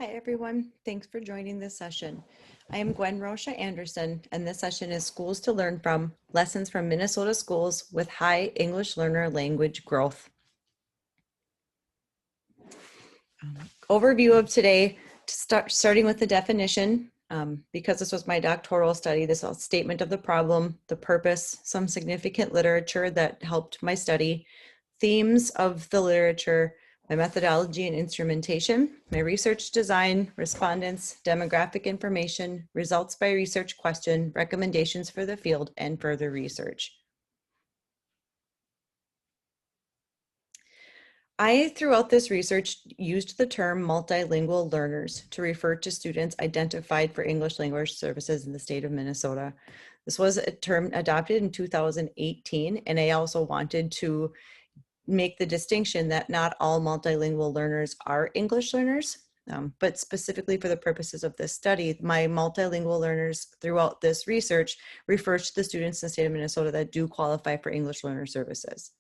Hi, everyone. Thanks for joining this session. I am Gwen Rocha Anderson, and this session is Schools to Learn From, Lessons from Minnesota Schools with High English Learner Language Growth. Overview of today, starting with the definition. Because this was my doctoral study, this is a statement of the problem, the purpose, some significant literature that helped my study, themes of the literature, my methodology and instrumentation, my research design, respondents, demographic information, results by research question, recommendations for the field, and further research. I, throughout this research, used the term multilingual learners to refer to students identified for English language services in the state of Minnesota. This was a term adopted in 2018, and I also wanted to make the distinction that not all multilingual learners are English learners, but specifically for the purposes of this study, my multilingual learners throughout this research refers to the students in the state of Minnesota that do qualify for English learner services.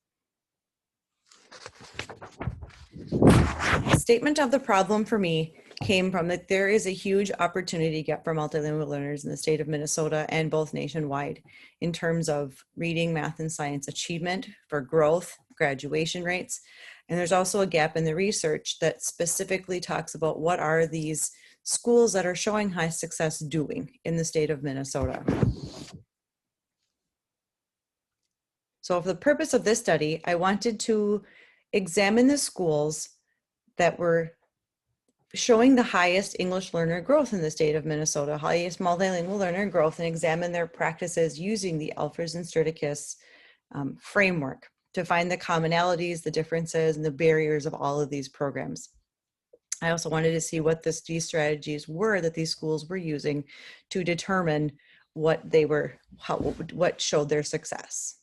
The statement of the problem for me came from that there is a huge opportunity gap for multilingual learners in the state of Minnesota and both nationwide in terms of reading, math, and science achievement, for growth, graduation rates. And there's also a gap in the research that specifically talks about what are these schools that are showing high success doing in the state of Minnesota. So for the purpose of this study, I wanted to examine the schools that were showing the highest English learner growth in the state of Minnesota, highest multilingual learner growth, and examine their practices using the Elfers and Stritikus framework to find the commonalities, the differences, and the barriers of all of these programs. I also wanted to see what these strategies were that these schools were using to determine what they were, what showed their success.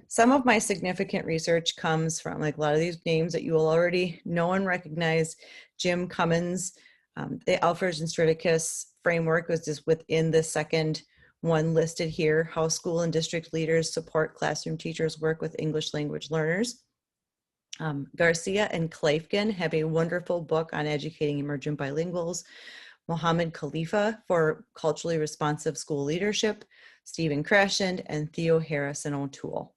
Some of my significant research comes from like a lot of these names that you will already know and recognize. Jim Cummins, the Elfers and Stritikus framework was just within the second one listed here, how school and district leaders support classroom teachers' work with English language learners. Garcia and Kleifkin have a wonderful book on educating emergent bilinguals. Mohammed Khalifa for culturally responsive school leadership, Stephen Krashend, and Theo Harrison O'Toole.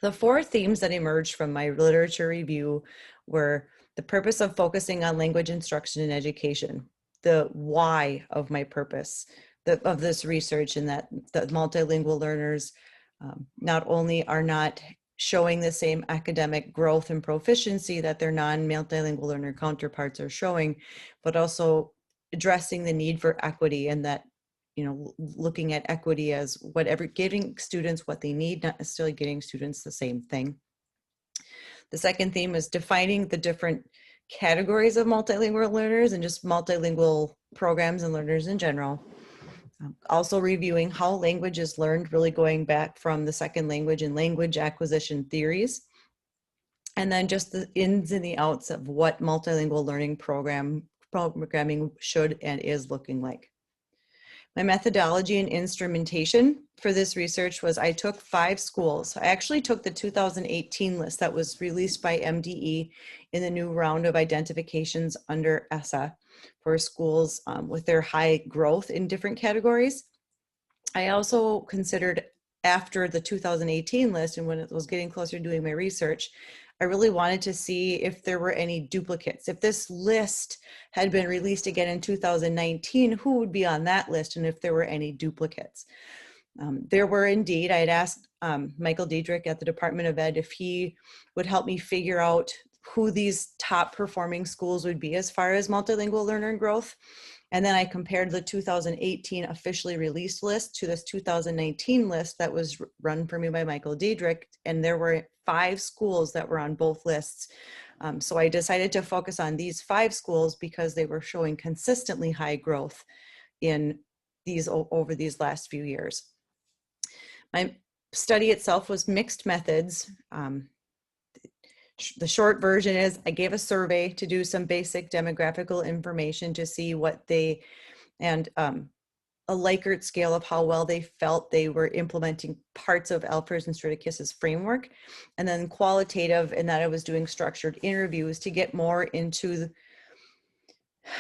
The four themes that emerged from my literature review were the purpose of focusing on language instruction and education, the why of my purpose of this research, and that the multilingual learners not only are not showing the same academic growth and proficiency that their non-multilingual learner counterparts are showing, but also addressing the need for equity, and that, you know, looking at equity as whatever, giving students what they need, not necessarily getting students the same thing. The second theme is defining the different categories of multilingual learners and just multilingual programs and learners in general. Also reviewing how language is learned, really going back from the second language and language acquisition theories. And then just the ins and the outs of what multilingual learning programming should and is looking like. My methodology and instrumentation for this research was I took 5 schools. I actually took the 2018 list that was released by MDE in the new round of identifications under ESSA for schools with their high growth in different categories. I also considered, after the 2018 list and when it was getting closer to doing my research, I really wanted to see if there were any duplicates. If this list had been released again in 2019, who would be on that list, and if there were any duplicates. There were indeed. I had asked Michael Diedrich at the Department of Ed if he would help me figure out who these top performing schools would be as far as multilingual learner growth. And then I compared the 2018 officially released list to this 2019 list that was run for me by Michael Diedrich, and there were 5 schools that were on both lists. So I decided to focus on these 5 schools because they were showing consistently high growth in these over these last few years. My study itself was mixed methods. The short version is I gave a survey to do some basic demographical information to see what they, and a Likert scale of how well they felt they were implementing parts of Elfers and Stritikus' framework, and then qualitative in that I was doing structured interviews to get more into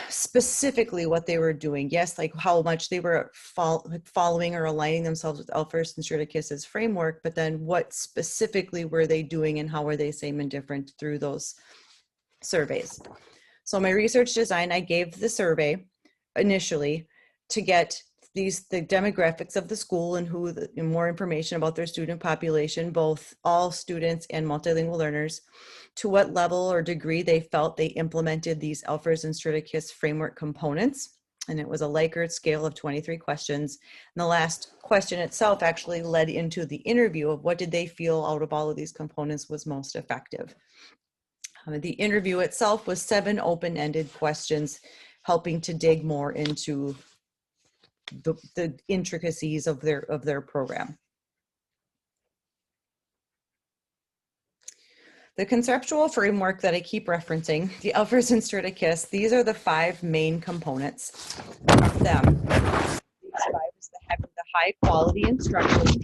specifically what they were doing. Yes, like how much they were following or aligning themselves with Elfers and Stritikus' framework, but then what specifically were they doing and how were they same and different through those surveys. So my research design, I gave the survey initially to get the demographics of the school and more information about their student population, both all students and multilingual learners, to what level or degree they felt they implemented these Elfers and Stritikus framework components. And it was a Likert scale of 23 questions. And the last question itself actually led into the interview of what did they feel out of all of these components was most effective. The interview itself was 7 open-ended questions, helping to dig more into the intricacies of their program. The conceptual framework that I keep referencing, the Elfers and Stritikus, these are the 5 main components of them. These 5 is the high quality instruction.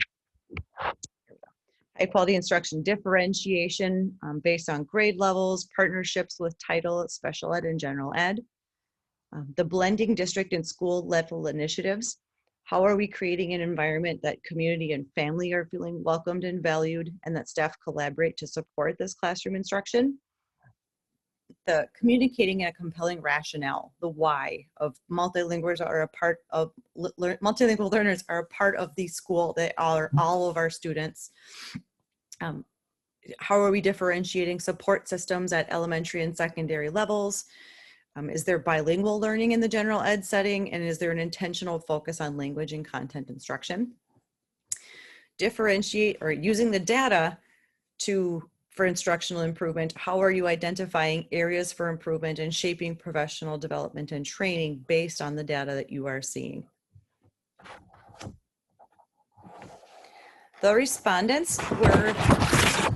High quality instruction differentiation based on grade levels, partnerships with title, special ed, and general ed. The blending district and school level initiatives. How are we creating an environment that community and family are feeling welcomed and valued, and that staff collaborate to support this classroom instruction? The communicating a compelling rationale, the why of multilinguals are a part of, multilingual learners are a part of the school. They are all of our students. How are we differentiating support systems at elementary and secondary levels? Is there bilingual learning in the general ed setting? And is there an intentional focus on language and content instruction? Differentiate or using the data for instructional improvement. How are you identifying areas for improvement and shaping professional development and training based on the data that you are seeing? The respondents were,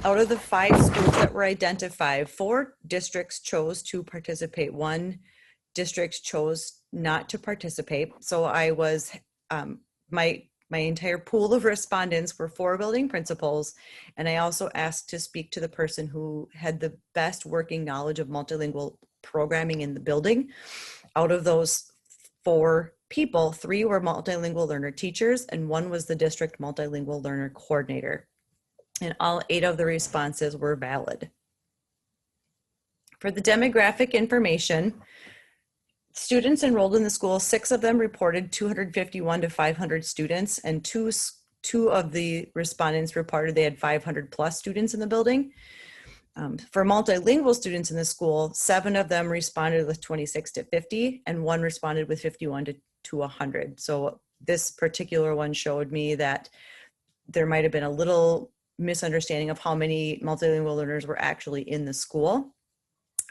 out of the 5 schools that were identified, 4 districts chose to participate. 1 district chose not to participate. So I was, my entire pool of respondents were 4 building principals. And I also asked to speak to the person who had the best working knowledge of multilingual programming in the building. Out of those 4 people, 3 were multilingual learner teachers and 1 was the district multilingual learner coordinator. And all 8 of the responses were valid. For the demographic information, students enrolled in the school, 6 of them reported 251 to 500 students, and two of the respondents reported they had 500 plus students in the building. For multilingual students in the school, 7 of them responded with 26 to 50, and 1 responded with 51 to 100. So this particular one showed me that there might have been a little misunderstanding of how many multilingual learners were actually in the school.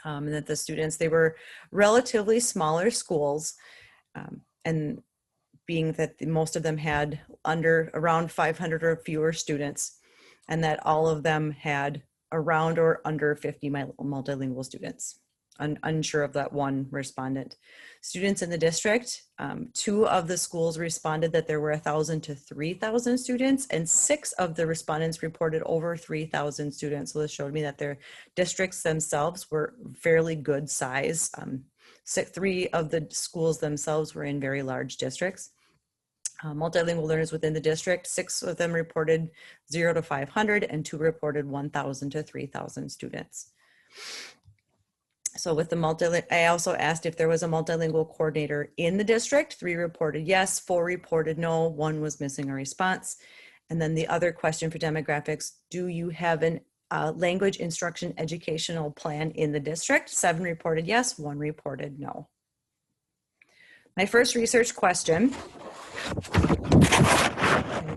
And that the students, they were relatively smaller schools, and being that most of them had around 500 or fewer students, and that all of them had around or under 50 multilingual students. Unsure of that 1 respondent. Students in the district, 2 of the schools responded that there were 1,000 to 3,000 students, and 6 of the respondents reported over 3,000 students. So this showed me that their districts themselves were fairly good size. 3 of the schools themselves were in very large districts. Multilingual learners within the district, 6 of them reported 0 to 500 and 2 reported 1,000 to 3,000 students. So with the I also asked if there was a multilingual coordinator in the district. 3 reported yes, 4 reported no, 1 was missing a response. And then the other question for demographics, do you have an language instruction educational plan in the district? 7 reported yes, 1 reported no. My first research question,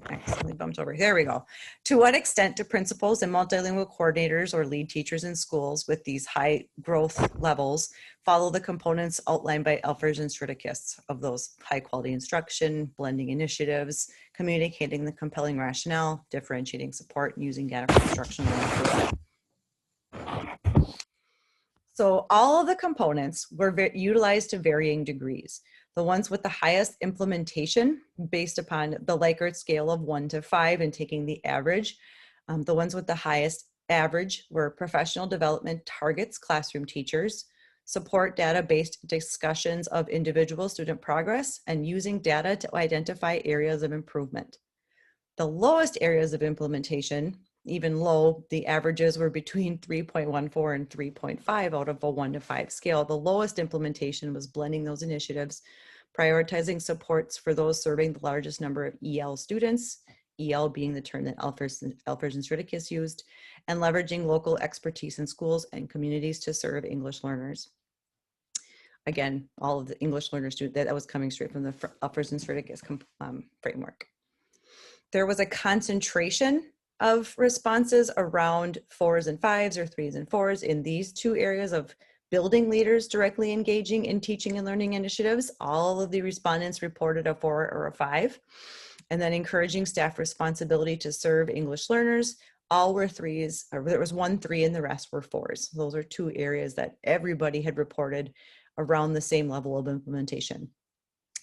I accidentally bumped over. There we go. To what extent do principals and multilingual coordinators or lead teachers in schools with these high growth levels follow the components outlined by Elfers and Stritikus of those high quality instruction, blending initiatives, communicating the compelling rationale, differentiating support, and using data for instructional improvement? So all of the components were utilized to varying degrees. The ones with the highest implementation based upon the Likert scale of 1 to 5 and taking the average. The ones with the highest average were professional development targets, classroom teachers, support data-based discussions of individual student progress, and using data to identify areas of improvement. The lowest areas of implementation, even low, the averages were between 3.14 and 3.5 out of a 1 to 5 scale. The lowest implementation was blending those initiatives, prioritizing supports for those serving the largest number of EL students, EL being the term that Elfers and Stritikus used, and leveraging local expertise in schools and communities to serve English learners. Again, all of the English learners, that was coming straight from the Elfers and Stritikus framework. There was a concentration of responses around 4s and 5s or 3s and 4s in these two areas of building leaders directly engaging in teaching and learning initiatives. All of the respondents reported a 4 or a 5. And then encouraging staff responsibility to serve English learners. All were 3s, or there was 1 3 and the rest were 4s. Those are two areas that everybody had reported around the same level of implementation.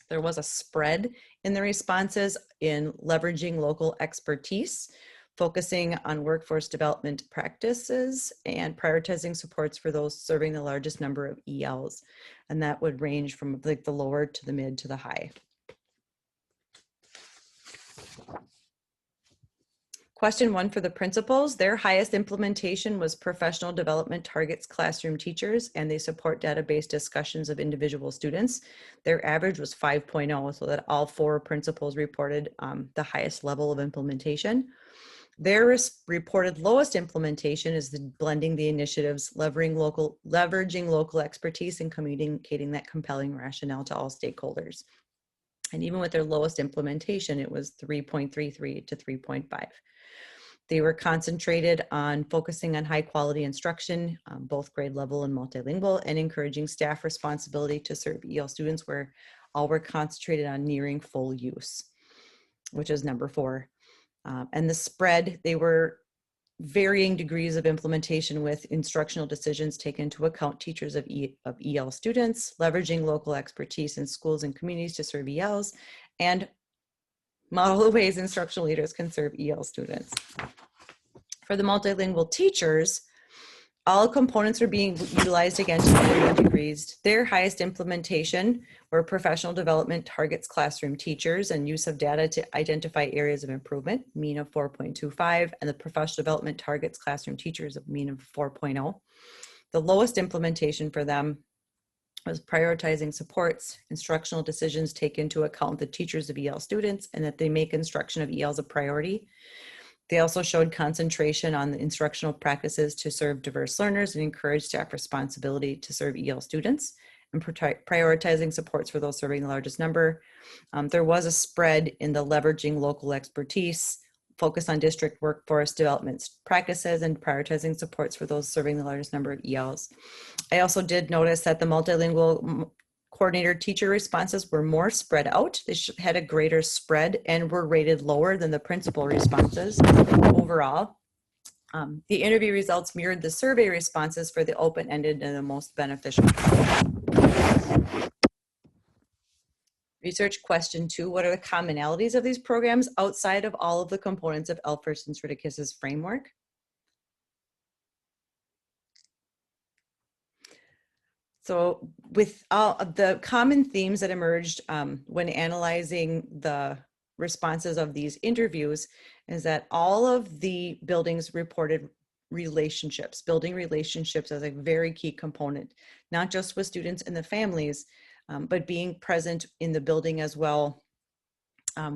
There was a spread in the responses in leveraging local expertise, focusing on workforce development practices, and prioritizing supports for those serving the largest number of ELs. And that would range from like the lower to the mid to the high. Question 1 for the principals, their highest implementation was professional development targets classroom teachers, and they support database discussions of individual students. Their average was 5.0, so that all 4 principals reported the highest level of implementation. Their reported lowest implementation is the blending the initiatives, leveraging local expertise and communicating that compelling rationale to all stakeholders. And even with their lowest implementation, it was 3.33 to 3.5. They were concentrated on focusing on high quality instruction, both grade level and multilingual, and encouraging staff responsibility to serve EL students, where all were concentrated on nearing full use, which is number 4. And the spread, they were varying degrees of implementation with instructional decisions taken into account teachers of EL students, leveraging local expertise in schools and communities to serve ELs, and model the ways instructional leaders can serve EL students. For the multilingual teachers, all components are being utilized again to varying degrees. Their highest implementation were professional development targets classroom teachers and use of data to identify areas of improvement, mean of 4.25, and the professional development targets classroom teachers of mean of 4.0. The lowest implementation for them was prioritizing supports, instructional decisions take into account the teachers of EL students and that they make instruction of ELs a priority. They also showed concentration on the instructional practices to serve diverse learners and encourage staff responsibility to serve EL students and prioritizing supports for those serving the largest number. There was a spread in the leveraging local expertise, focus on district workforce development practices, and prioritizing supports for those serving the largest number of ELs. I also did notice that the multilingual coordinator teacher responses were more spread out. They had a greater spread and were rated lower than the principal responses overall. The interview results mirrored the survey responses for the open-ended and the most beneficial. Research question 2, what are the commonalities of these programs outside of all of the components of Elfers and Stritikus' framework? So with all of the common themes that emerged when analyzing the responses of these interviews is that all of the buildings reported relationships, building relationships as a very key component, not just with students and the families, but being present in the building as well,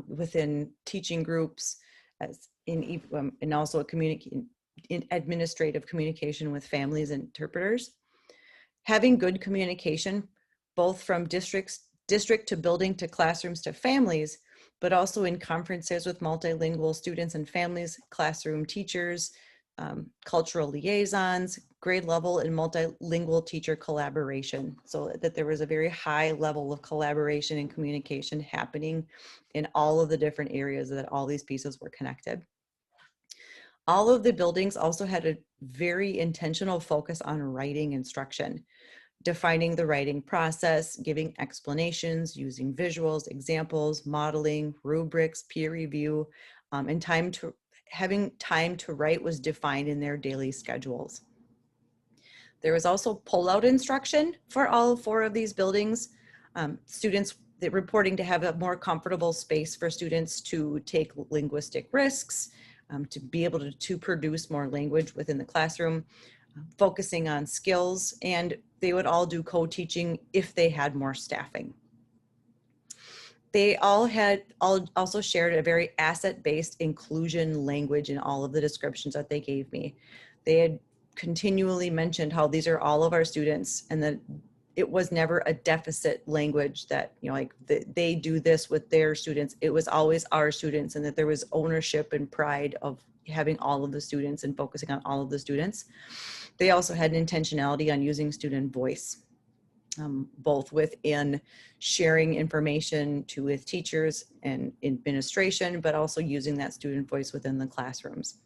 within teaching groups, as in and also in administrative communication with families and interpreters. Having good communication, both from district to building to classrooms to families, but also in conferences with multilingual students and families, classroom teachers, cultural liaisons, grade level and multilingual teacher collaboration, so that there was a very high level of collaboration and communication happening in all of the different areas that all these pieces were connected. All of the buildings also had a very intentional focus on writing instruction, defining the writing process, giving explanations, using visuals, examples, modeling, rubrics, peer review, and having time to write was defined in their daily schedules. There was also pull-out instruction for all 4 of these buildings. Students reporting to have a more comfortable space for students to take linguistic risks, to be able to produce more language within the classroom, focusing on skills, and they would all do co-teaching if they had more staffing. They all also shared a very asset-based inclusion language in all of the descriptions that they gave me. They had continually mentioned how these are all of our students, and that it was never a deficit language that, you know, like they do this with their students. It was always our students, and that there was ownership and pride of having all of the students and focusing on all of the students. They also had an intentionality on using student voice, both within sharing information with teachers and administration, but also using that student voice within the classrooms.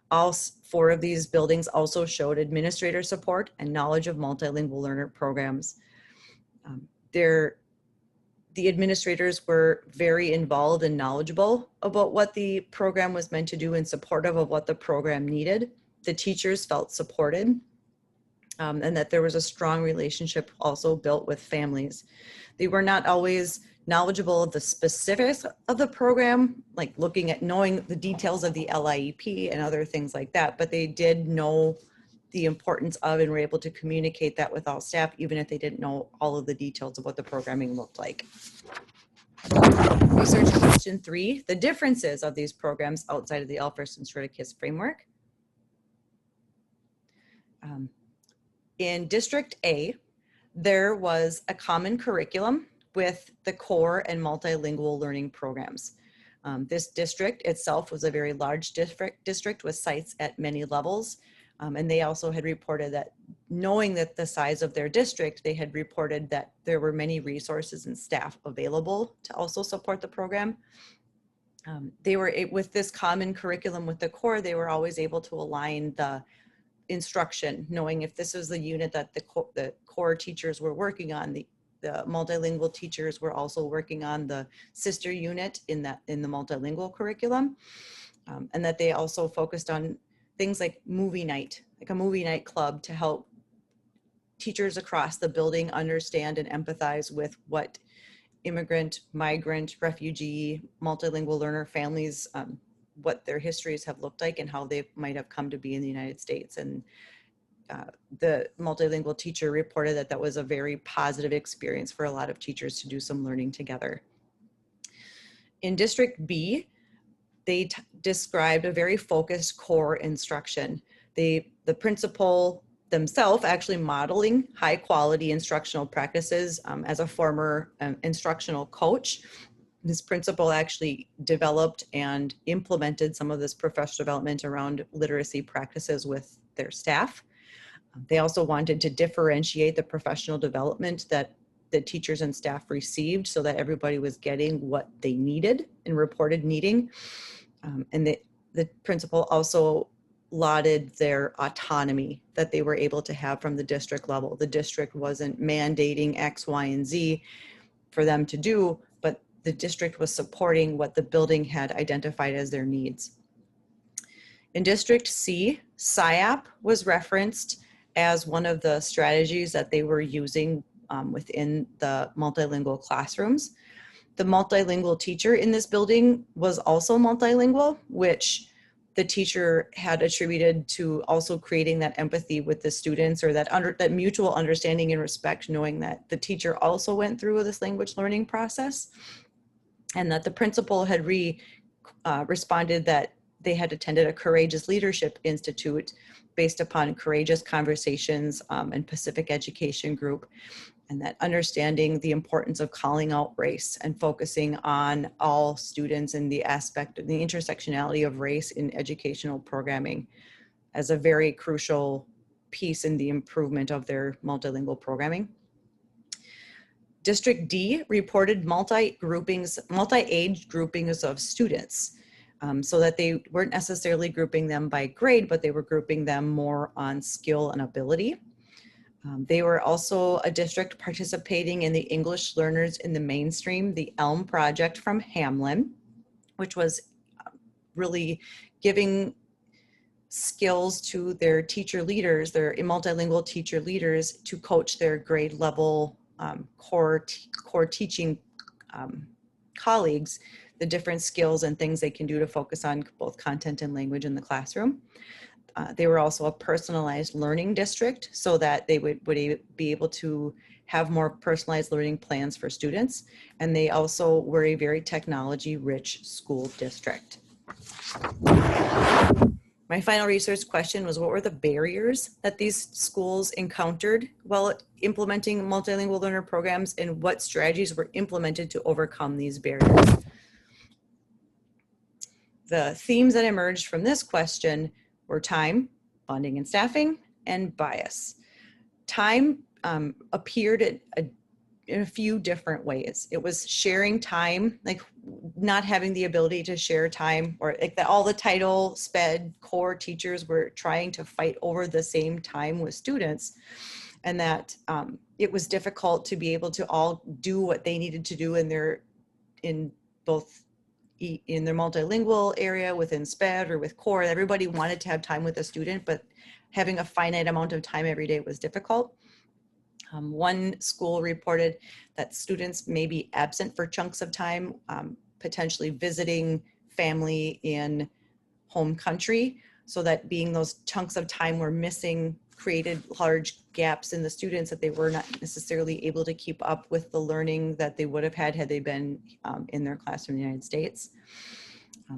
All 4 of these buildings also showed administrator support and knowledge of multilingual learner programs. The administrators were very involved and knowledgeable about what the program was meant to do and supportive of what the program needed. The teachers felt supported, and that there was a strong relationship also built with families. They were not always knowledgeable of the specifics of the program, like knowing the details of the LIEP and other things like that, but they did know the importance of and were able to communicate that with all staff, even if they didn't know all of the details of what the programming looked like. Research question 3, the differences of these programs outside of the Elfers and Stritikus framework. In District A, there was a common curriculum with the core and multilingual learning programs. This district itself was a very large district with sites at many levels. And they also had reported that, knowing that the size of their district, they had reported that there were many resources and staff available to also support the program. They were, with this common curriculum with the core, they were always able to align the instruction, knowing if this was the unit that the core teachers were working on, the multilingual teachers were also working on the sister unit in the multilingual curriculum, and that they also focused on things like movie night, like a movie night club, to help teachers across the building understand and empathize with what immigrant, migrant, refugee, multilingual learner families, what their histories have looked like and how they might have come to be in the United States. And the multilingual teacher reported that that was a very positive experience for a lot of teachers to do some learning together. In District B, they described a very focused core instruction. The principal themselves actually modeling high quality instructional practices. As a former instructional coach, this principal actually developed and implemented some of this professional development around literacy practices with their staff. They also wanted to differentiate the professional development that the teachers and staff received so that everybody was getting what they needed and reported needing. And the principal also lauded their autonomy that they were able to have from the district level. The district wasn't mandating X, Y, and Z for them to do, but the district was supporting what the building had identified as their needs. In District C, SIAP was referenced as one of the strategies that they were using within the multilingual classrooms. The multilingual teacher in this building was also multilingual, which the teacher had attributed to also creating that empathy with the students, or that mutual understanding and respect, knowing that the teacher also went through this language learning process, and that the principal had responded that they had attended a Courageous Leadership Institute based upon Courageous Conversations and Pacific Education Group, and that understanding the importance of calling out race and focusing on all students and the aspect of the intersectionality of race in educational programming as a very crucial piece in the improvement of their multilingual programming. District D reported multi-age groupings of students. so that they weren't necessarily grouping them by grade, but they were grouping them more on skill and ability. They were also a district participating in the English Learners in the Mainstream, the ELM project from Hamlin, which was really giving skills to their teacher leaders, their multilingual teacher leaders, to coach their grade level core teaching colleagues, the different skills and things they can do to focus on both content and language in the classroom. They were also a personalized learning district, so that they would be able to have more personalized learning plans for students. And they also were a very technology-rich school district. My final research question was, what were the barriers that these schools encountered while implementing multilingual learner programs, and what strategies were implemented to overcome these barriers? The themes that emerged from this question were time, funding and staffing, and bias. Time appeared in a few different ways. It was sharing time, like not having the ability to share time, or like all the title SPED core teachers were trying to fight over the same time with students, and that it was difficult to be able to all do what they needed to do in their multilingual area within SPED or with core. Everybody wanted to have time with a student, but having a finite amount of time every day was difficult. One school reported that students may be absent for chunks of time, potentially visiting family in home country, so that being those chunks of time were missing created large gaps in the students, that they were not necessarily able to keep up with the learning that they would have had they been in their classroom in the United States.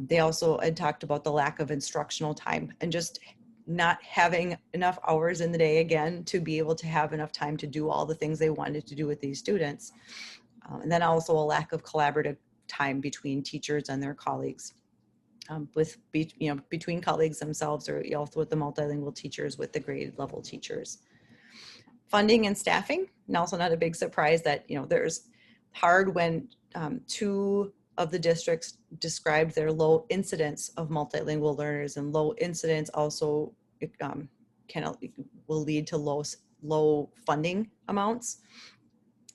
They also had talked about the lack of instructional time and just not having enough hours in the day, again, to be able to have enough time to do all the things they wanted to do with these students. And then also a lack of collaborative time between teachers and their colleagues, between colleagues themselves, or also with the multilingual teachers, with the grade level teachers. Funding and staffing, and also not a big surprise that there's hard when two of the districts described their low incidence of multilingual learners, and low incidence also will lead to low funding amounts.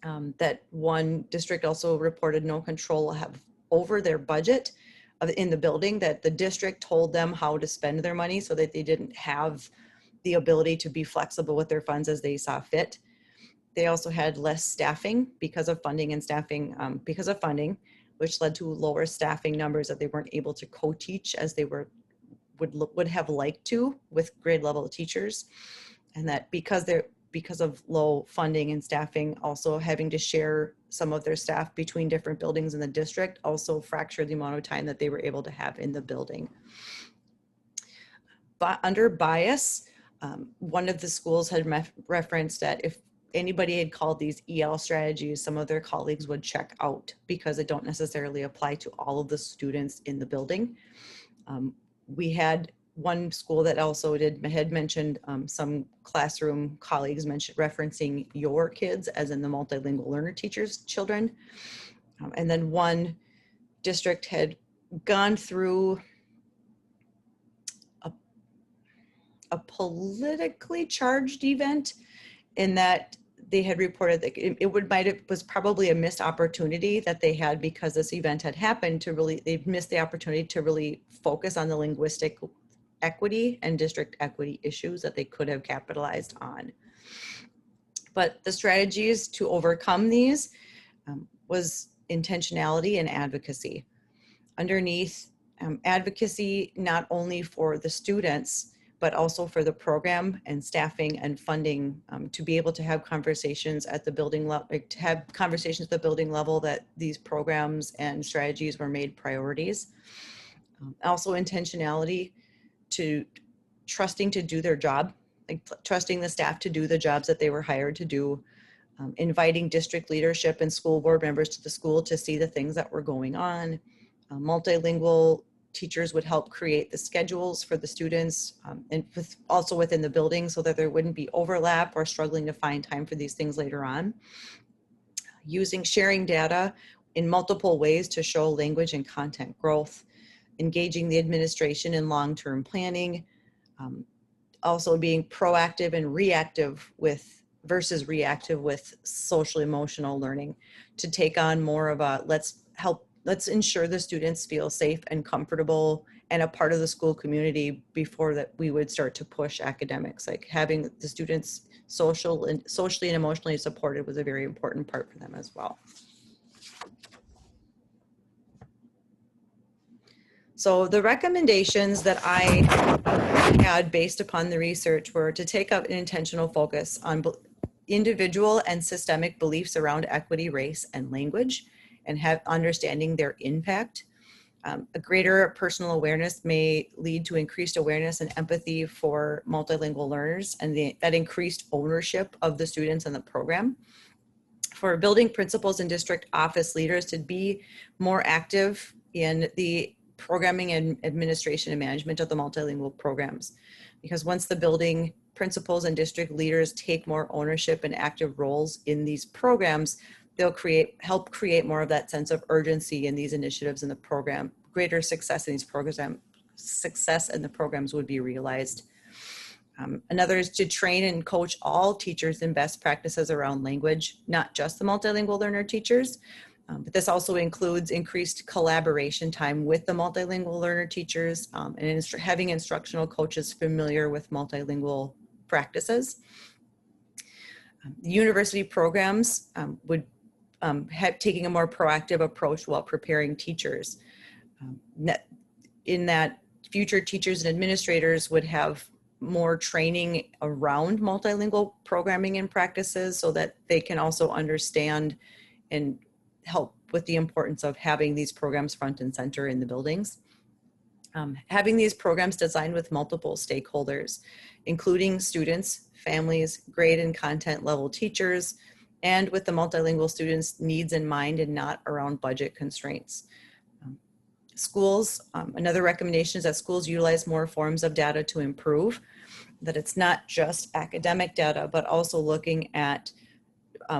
That one district also reported no control over their budget in the building, that the district told them how to spend their money, so that they didn't have the ability to be flexible with their funds as they saw fit. They also had less staffing because of funding, which led to lower staffing numbers, that they weren't able to co-teach as they would have liked to with grade level teachers. And that because of low funding and staffing, also having to share some of their staff between different buildings in the district also fractured the amount of time that they were able to have in the building. But under bias, one of the schools had referenced that if anybody had called these EL strategies, some of their colleagues would check out because they don't necessarily apply to all of the students in the building. We had one school that also had mentioned some classroom colleagues referencing your kids, as in the multilingual learner teachers' children. And then one district had gone through a politically charged event, in that they had reported that it was probably a missed opportunity that they had, because this event had happened, they'd missed the opportunity to really focus on the linguistic equity and district equity issues that they could have capitalized on. But the strategies to overcome these was intentionality and advocacy. Underneath advocacy, not only for the students, but also for the program and staffing and funding, to be able to have conversations at the building level, that these programs and strategies were made priorities. Also intentionality to trusting to do their job, like trusting the staff to do the jobs that they were hired to do, inviting district leadership and school board members to the school to see the things that were going on. Multilingual teachers would help create the schedules for the students, and also within the building, so that there wouldn't be overlap or struggling to find time for these things later on. Sharing data in multiple ways to show language and content growth. engaging the administration in long-term planning, also being proactive and reactive versus reactive with social emotional learning, to take on more of a let's ensure the students feel safe and comfortable and a part of the school community before that we would start to push academics. Like having the students socially and emotionally supported was a very important part for them as well. So the recommendations that I had based upon the research were to take up an intentional focus on individual and systemic beliefs around equity, race, and language, and have understanding their impact. A greater personal awareness may lead to increased awareness and empathy for multilingual learners, and that increased ownership of the students in the program. For building principals and district office leaders to be more active in the programming and administration and management of the multilingual programs. Because once the building principals and district leaders take more ownership and active roles in these programs, they'll help create more of that sense of urgency in these initiatives in the program. Greater success in these programs, success in the programs would be realized. Another is to train and coach all teachers in best practices around language, not just the multilingual learner teachers, but this also includes increased collaboration time with the multilingual learner teachers, and having instructional coaches familiar with multilingual practices. University programs would taking a more proactive approach while preparing teachers. In that future teachers and administrators would have more training around multilingual programming and practices so that they can also understand and help with the importance of having these programs front and center in the buildings. Having these programs designed with multiple stakeholders, including students, families, grade and content level teachers, and with the multilingual students' needs in mind and not around budget constraints. Schools, another recommendation is that schools utilize more forms of data to improve, that it's not just academic data, but also looking at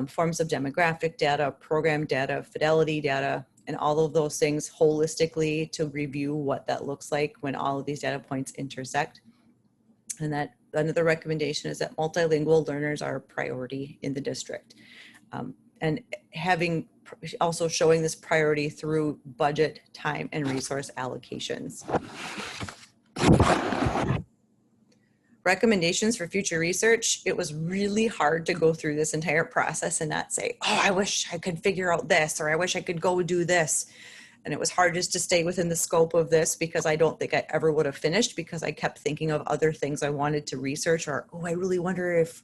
forms of demographic data, program data, fidelity data, and all of those things holistically to review what that looks like when all of these data points intersect. And that another recommendation is that multilingual learners are a priority in the district. And also showing this priority through budget, time, and resource allocations. Recommendations for future research. It was really hard to go through this entire process and not say, oh, I wish I could figure out this, or I wish I could go do this. And it was hard just to stay within the scope of this because I don't think I ever would have finished, because I kept thinking of other things I wanted to research, or, oh, I really wonder if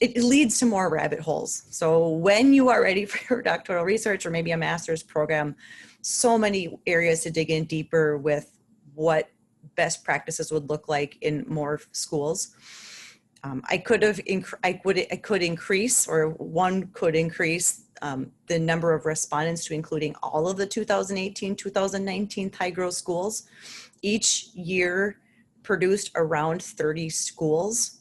it leads to more rabbit holes. So when you are ready for your doctoral research or maybe a master's program, so many areas to dig in deeper with what best practices would look like in more schools. I could increase the number of respondents to including all of the 2018-2019 Thai growth schools. Each year produced around 30 schools.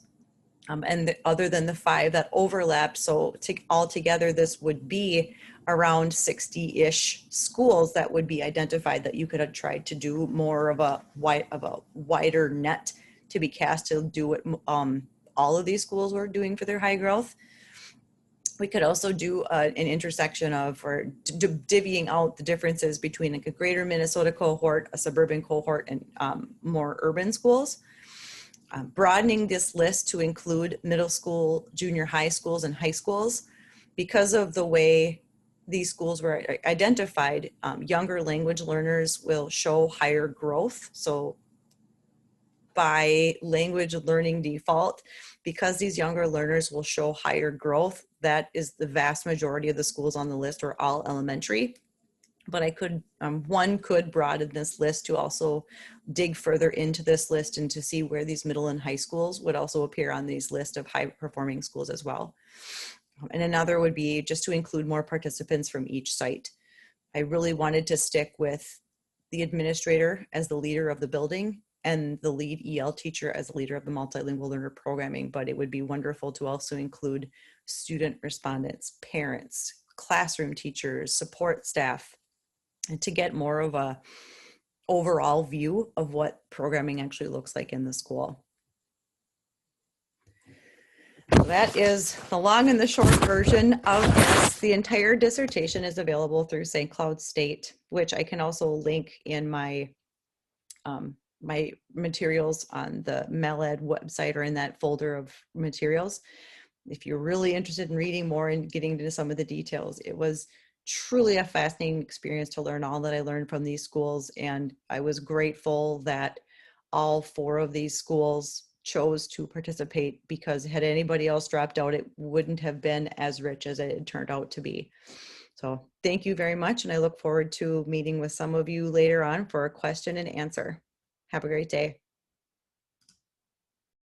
Other than the 5 that overlapped, so altogether this would be around 60-ish schools that would be identified that you could have tried to do more of a wider net to be cast to do what all of these schools were doing for their high growth. We could also do an intersection of, or divvying out the differences between like a greater Minnesota cohort, a suburban cohort, and more urban schools. Broadening this list to include middle school, junior high schools, and high schools. Because of the way these schools were identified, younger language learners will show higher growth. So by language learning default, because these younger learners will show higher growth, that is the vast majority of the schools on the list are all elementary. But I could, one could broaden this list to also dig further into this list and to see where these middle and high schools would also appear on these list of high performing schools as well. And another would be just to include more participants from each site. I really wanted to stick with the administrator as the leader of the building and the lead EL teacher as the leader of the multilingual learner programming, but it would be wonderful to also include student respondents, parents, classroom teachers, support staff, and to get more of a overall view of what programming actually looks like in the school. So that is the long and the short version of this. The entire dissertation is available through St. Cloud State, which I can also link in my my materials on the MELED website or in that folder of materials. If you're really interested in reading more and getting into some of the details, it was truly a fascinating experience to learn all that I learned from these schools. And I was grateful that all 4 of these schools chose to participate, because had anybody else dropped out, it wouldn't have been as rich as it turned out to be. So thank you very much. And I look forward to meeting with some of you later on for a question and answer. Have a great day.